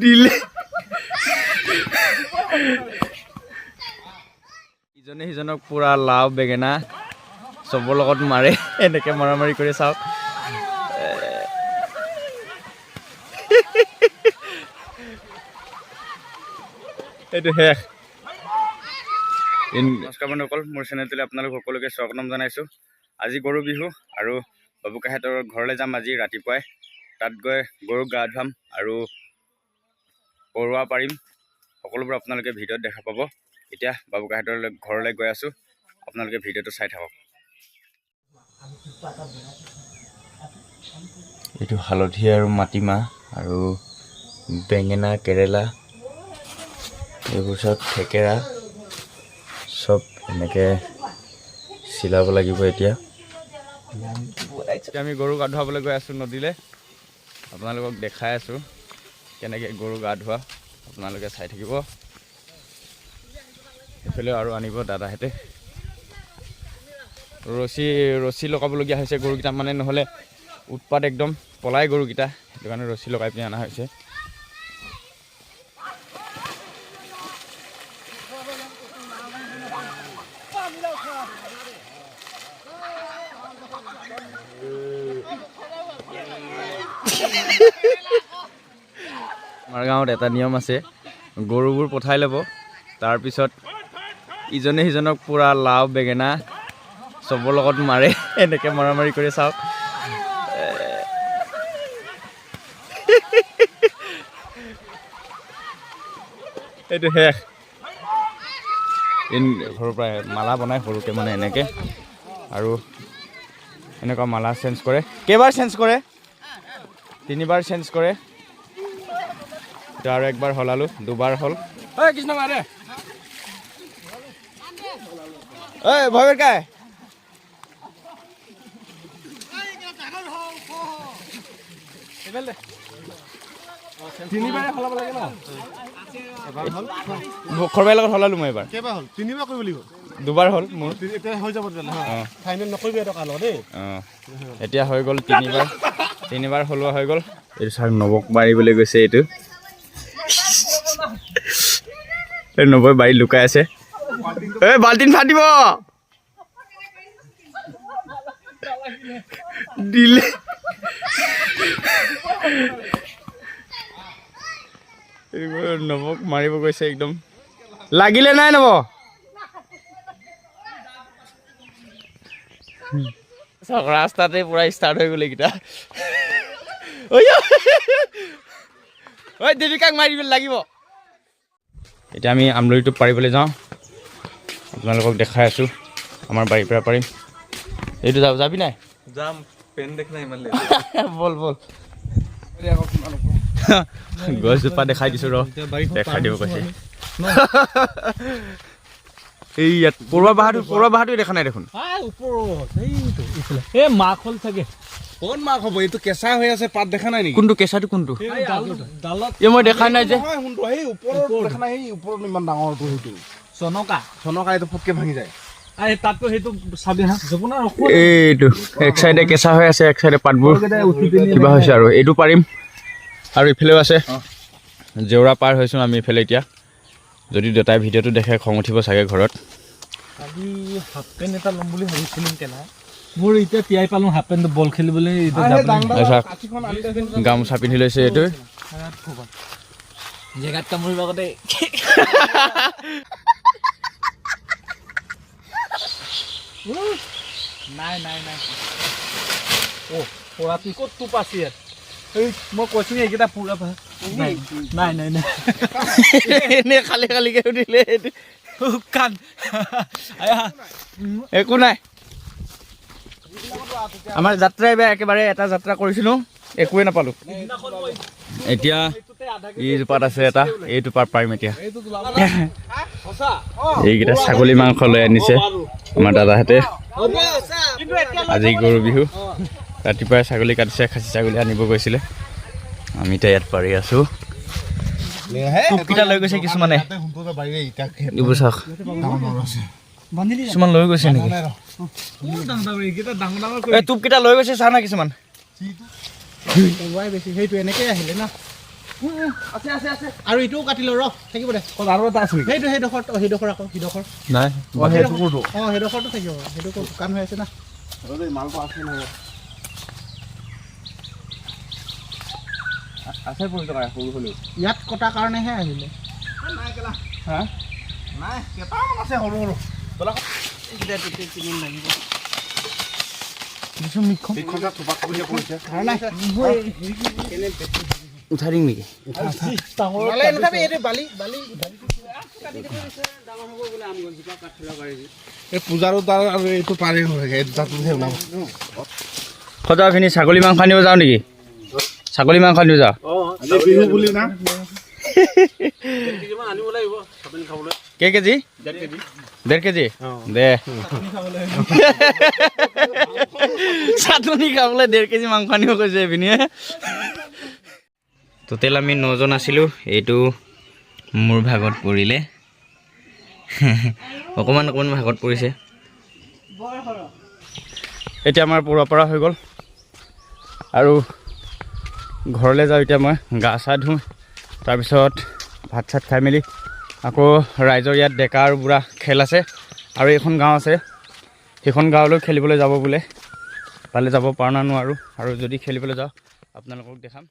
দিলে ইজনে সিজনক পুৰা লাও বেঙেনা চবৰ লগত মাৰে এনেকে মাৰামাৰি কৰি চাওক এইটো শেষ নমস্কাৰ বন্ধুসকল মোৰ চেনেলটোলৈ আপোনালোক সকলোকে স্বাগতম জনাইছোঁ আজি গৰু বিহু আৰু বাবুকাহঁতৰ ঘৰলৈ যাম আজি ৰাতিপুৱাই তাত গৈ গৰুক গা ধুৱাম আৰু পৰুৱা পাৰিম সকলোবোৰ আপোনালোকে ভিডিঅ'ত দেখা পাব এতিয়া বাবুকাহঁতৰ ঘৰলৈ গৈ আছোঁ আপোনালোকে ভিডিঅ'টো চাই থাকক এইটো হালধীয়া আৰু মাটিমাহ আৰু বেঙেনা কেৰেলা এইবোৰ চব থেকেৰা সব এনেকৈ চিলাব লাগিব এতিয়া আমি গৰু গা ধুৱাবলৈ গৈ আছোঁ নদীলৈ আপোনালোকক দেখাই আছোঁ কেনেকৈ গৰু গা ধোৱা আপোনালোকে চাই থাকিব এইফালে আৰু আনিব দাদাহঁতে ৰছী লগাবলগীয়া হৈছে গৰুকেইটা মানে নহ'লে উৎপাত একদম পলাই গৰুকেইটা সেইটো কাৰণে ৰছী লগাই পিনি অনা হৈছে আমাৰ গাঁৱত এটা নিয়ম আছে গৰুবোৰ পঠাই ল'ব তাৰপিছত ইজনে সিজনক পুৰা লাও বেঙেনা চবৰ লগত মাৰে এনেকৈ মাৰামাৰি কৰি চাওক এইটো শেষ ঘৰৰ পৰা মালা বনাই সৰুকৈ মানে এনেকৈ আৰু এনেকুৱা মালা চেঞ্জ কৰে কেইবাৰ চেঞ্জ কৰে 3 বাৰ চেঞ্জ কৰে আৰু একবাৰ হলালো 2 বাৰ হ'ল ঐ কৃষ্ণ মাৰে ঐ ভয় কাই তিনিবাৰে হলাব লাগে ন এবাৰ হ'ল খৰবাই লগত হলালো মই এবাৰ কেইবাৰ হ'ল 3 বাৰ কৰিব লাগিব 2 বাৰ হ'ল মোৰ এতিয়া হৈ যাব তেনে ফাইনেল নকৰিবি এটা কালো দেই এতিয়া হৈ গ'ল 3 বাৰ হলোৱা হৈ গ'ল এইটো চাৰ নবক মাৰিবলৈ গৈছে এইটো নবই বাৰী লুকাই আছে এই বাল্টিন ফাটিব দিলে নবক মাৰিব গৈছে একদম লাগিলে নাই নব ৰাস্তাতে পুৰা ষ্টাৰ্ট হৈ গ'ল এইকেইটা ঐ দেৱিকাক মাৰিব লাগিব এতিয়া আমি আমলৰিটো পাৰিবলৈ যাওঁ আপোনালোকক দেখাই আছোঁ আমাৰ বাৰীৰ পৰা পাৰিম এইটো যাবি নাই যাম পেন দেখ নাই ইমান বল গছজোপা দেখাই দিছোঁ ৰ দেখাই দিব কৈছে এই ইয়াত পৰুৱা বাহাটো দেখা নাই দেখোন মাক হ'ল চাগে কোন মাক হ'ব এইটো কেঁচা হৈ আছে পাত দেখা নাই নেকি কোনটো কেঁচাটো কোনটো এই মই দেখা নাই যে ওপৰত ইমান ডাঙৰটো সেইটো চনকা এইটো ফুটকে ভাঙি যায় তাততো সেইটো চাবি হা এইটো এক চাইডে কেঁচা হৈ আছে এক চাইডে পাতবোৰ কিবা হৈছে আৰু এইটো পাৰিম আৰু ইফালেও আছে জেওৰা পাৰ হৈছোঁ আমি ইফালে এতিয়া যদি দেউতাই ভিডিঅ'টো দেখে খং উঠিব চাগে ঘৰত আজি হাফ পেণ্ট এটা ল'ম বুলি ভাবিছিলোঁ কেনা মোৰ এতিয়া তিয়াই পালোঁ হাফ পেণ্টটো বল খেলিবলৈ গামোচা পিন্ধি লৈছে এইটো জেগাত কামুৰিব আগতে নাই পৰাটো ক'ত টোপ আছে ইয়াত এই মই কৈছোঁ এইকেইটা পুৰা নাই এনে খালিকৈ সুধিলে কাণ একো নাই আমাৰ যাত্ৰাই বেয়া একেবাৰে এটা যাত্ৰা কৰিছিলোঁ একোৱে নাপালোঁ এতিয়া এইজোপাত আছে এটা এইটো পাৰ পাৰিম এতিয়া এইকেইটা ছাগলী মাংস লৈ আনিছে আমাৰ দাদাহঁতে আজি গৰু বিহু ৰাতিপুৱাই ছাগলী কাটিছে খাচী ছাগলী আনিব গৈছিলে আমি এতিয়া ইয়াত পাৰি আছোঁ টোপকেইটা লৈ গৈছে কিছুমানে এইবোৰ চাওক কিছুমান লৈ গৈছে নেকি টোপকেইটা লৈ গৈছে চা না কিছুমান সেইটো এনেকৈ আহিলে না আছে আছে আছে আৰু ইটোও কাটিলো ৰ থাকিব দে আৰু এটা আছে নেকি সেইডোখৰ আকৌ সিডোখৰ নাই সেইটো কোনটো সেইডোখৰটো থাকিব সেইটো শুকান হৈ আছে না মালটো আছে নাই আছে পৰি থকা সৰু হ'লেও ইয়াত কটাৰ কাৰণেহে আহিলে নাই কেলা হা নাই কেইটামান আছে সৰু সৰু উঠাই দিম নেকি এই পূজাৰো তাৰ আৰু এইটো পাৰি হৈ সজাখিনি ছাগলী মাংস আনিব যাওঁ নেকি ছাগলী মাংস আনিব যাওঁ বিহু বুলি না কেই কেজি 1.5 কেজি দে চাটনি খাবলৈ 1.5 কেজি মাংস আনিব কৈছে এইপিনিয়ে টোটেল আমি 9জন আছিলোঁ এইটো মোৰ ভাগত পৰিলে অকণমান ভাগত পৰিছে এতিয়া আমাৰ পৰা হৈ গ'ল আৰু ঘৰলৈ যাওঁ এতিয়া মই গা চা ধুওঁ তাৰপিছত ভাত চাত খাই মেলি আকৌ ৰাইজৰ ইয়াত ডেকা আৰু বুঢ়া খেল আছে আৰু এইখন গাঁও আছে সেইখন গাঁৱলৈ খেলিবলৈ যাব বোলে তালৈ যাব পৰা না নোৱাৰোঁ আৰু যদি খেলিবলৈ যাওঁ আপোনালোকক দেখাম